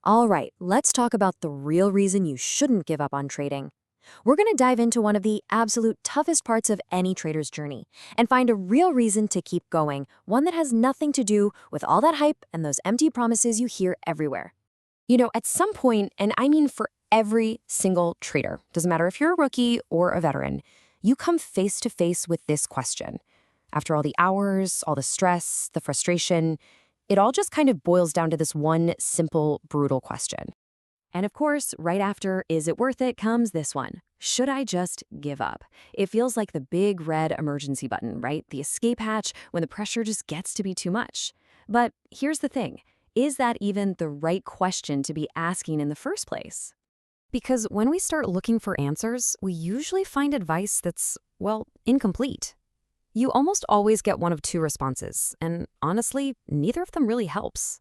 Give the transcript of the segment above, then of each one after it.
All right, let's talk about the real reason you shouldn't give up on trading. We're going to dive into one of the absolute toughest parts of any trader's journey and find a real reason to keep going, one that has nothing to do with all that hype and those empty promises you hear everywhere. At some point, and I mean for every single trader, doesn't matter if you're a rookie or a veteran, you come face to face with this question. After all the hours, all the stress, the frustration, it all just kind of boils down to this one simple, brutal question. And of course, right after "is it worth it" comes this one. Should I just give up? It feels like the big red emergency button, right? The escape hatch when the pressure just gets to be too much. But here's the thing. Is that even the right question to be asking in the first place? Because when we start looking for answers, we usually find advice that's, well, incomplete. You almost always get one of two responses, and honestly, neither of them really helps.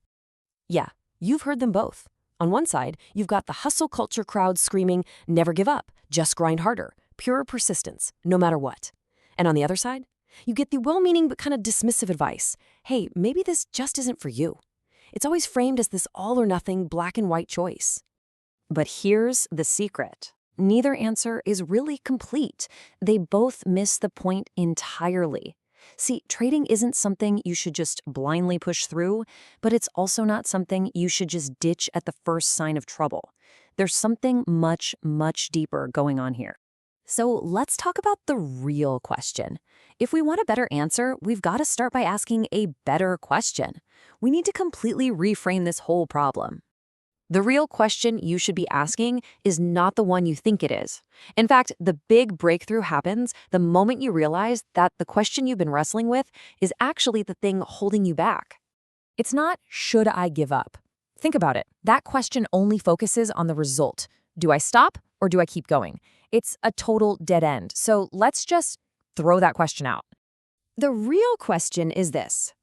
Yeah, you've heard them both. On one side, you've got the hustle culture crowd screaming, "never give up, just grind harder, pure persistence, no matter what." And on the other side, you get the well-meaning but kind of dismissive advice, "hey, maybe this just isn't for you." It's always framed as this all-or-nothing black and white choice. But here's the secret. Neither answer is really complete. They both miss the point entirely. See, trading isn't something you should just blindly push through, but it's also not something you should just ditch at the first sign of trouble. There's something much, much deeper going on here. So let's talk about the real question. If we want a better answer, we've got to start by asking a better question. We need to completely reframe this whole problem. The real question you should be asking is not the one you think it is. In fact, the big breakthrough happens the moment you realize that the question you've been wrestling with is actually the thing holding you back. It's not, "should I give up?" Think about it. That question only focuses on the result. Do I stop or do I keep going? It's a total dead end. So let's just throw that question out. The real question is this.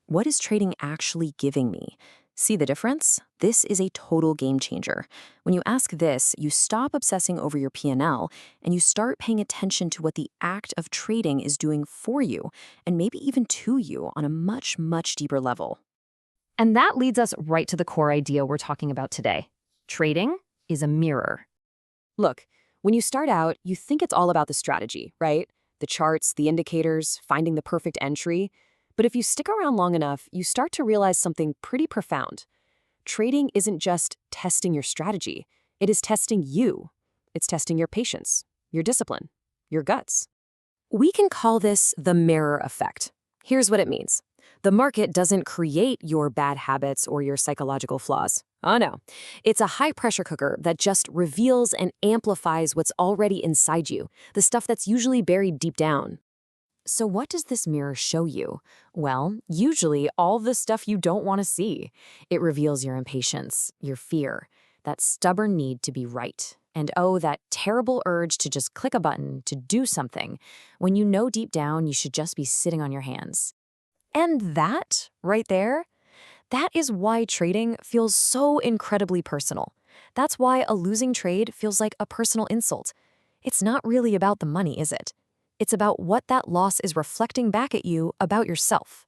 What is trading actually giving me? See the difference? This is a total game changer. When you ask this, you stop obsessing over your P&L and you start paying attention to what the act of trading is doing for you and maybe even to you on a much, much deeper level. And that leads us right to the core idea we're talking about today. Trading is a mirror. Look, when you start out, you think it's all about the strategy, right? The charts, the indicators, finding the perfect entry. But if you stick around long enough, you start to realize something pretty profound. Trading isn't just testing your strategy. It is testing you. It's testing your patience, your discipline, your guts. We can call this the mirror effect. Here's what it means. The market doesn't create your bad habits or your psychological flaws. Oh no. It's a high-pressure cooker that just reveals and amplifies what's already inside you, the stuff that's usually buried deep down. So what does this mirror show you? Well, usually all the stuff you don't want to see. It reveals your impatience, your fear, that stubborn need to be right, and oh, that terrible urge to just click a button, to do something, when you know deep down you should just be sitting on your hands. And that, right there, that is why trading feels so incredibly personal. That's why a losing trade feels like a personal insult. It's not really about the money, is it? It's about what that loss is reflecting back at you about yourself.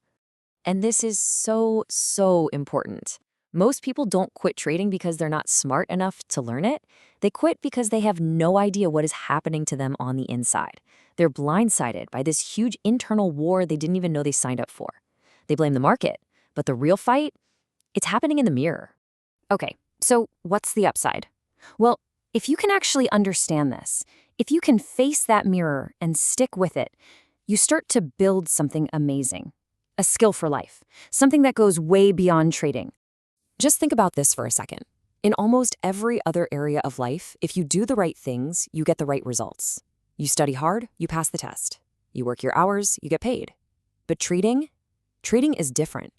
And this is so, so important. Most people don't quit trading because they're not smart enough to learn it. They quit because they have no idea what is happening to them on the inside. They're blindsided by this huge internal war they didn't even know they signed up for. They blame the market, but the real fight, it's happening in the mirror. Okay, so what's the upside? Well, if you can actually understand this, if you can face that mirror and stick with it, you start to build something amazing. A skill for life, something that goes way beyond trading. Just think about this for a second. In almost every other area of life, if you do the right things, you get the right results. You study hard, you pass the test. You work your hours, you get paid. But trading is different.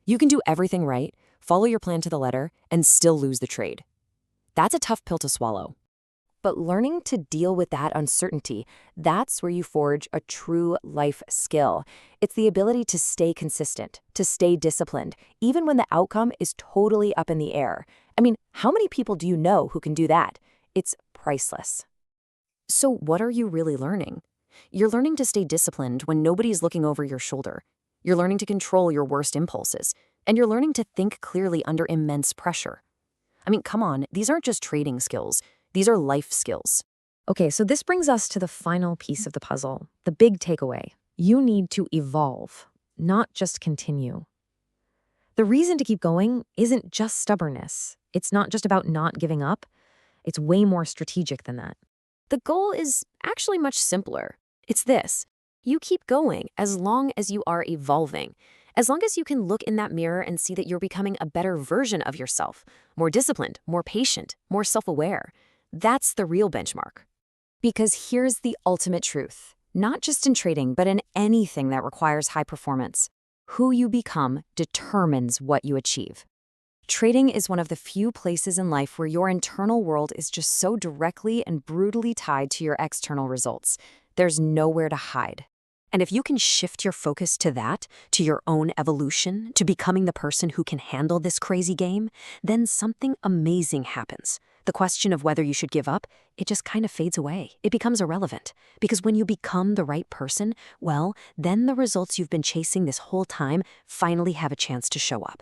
You can do everything right, follow your plan to the letter, and still lose the trade. That's a tough pill to swallow. But learning to deal with that uncertainty, that's where you forge a true life skill. It's the ability to stay consistent, to stay disciplined, even when the outcome is totally up in the air. I mean, how many people do you know who can do that? It's priceless. So what are you really learning? You're learning to stay disciplined when nobody's looking over your shoulder. You're learning to control your worst impulses, and you're learning to think clearly under immense pressure. I mean, come on, these aren't just trading skills. These are life skills. Okay, so this brings us to the final piece of the puzzle, the big takeaway. You need to evolve, not just continue. The reason to keep going isn't just stubbornness. It's not just about not giving up. It's way more strategic than that. The goal is actually much simpler. It's this. You keep going as long as you are evolving. As long as you can look in that mirror and see that you're becoming a better version of yourself, more disciplined, more patient, more self-aware. That's the real benchmark. Because here's the ultimate truth. Not just in trading, but in anything that requires high performance. Who you become determines what you achieve. Trading is one of the few places in life where your internal world is just so directly and brutally tied to your external results. There's nowhere to hide. And if you can shift your focus to that, to your own evolution, to becoming the person who can handle this crazy game, then something amazing happens. The question of whether you should give up, it just kind of fades away. It becomes irrelevant. Because when you become the right person, well, then the results you've been chasing this whole time finally have a chance to show up.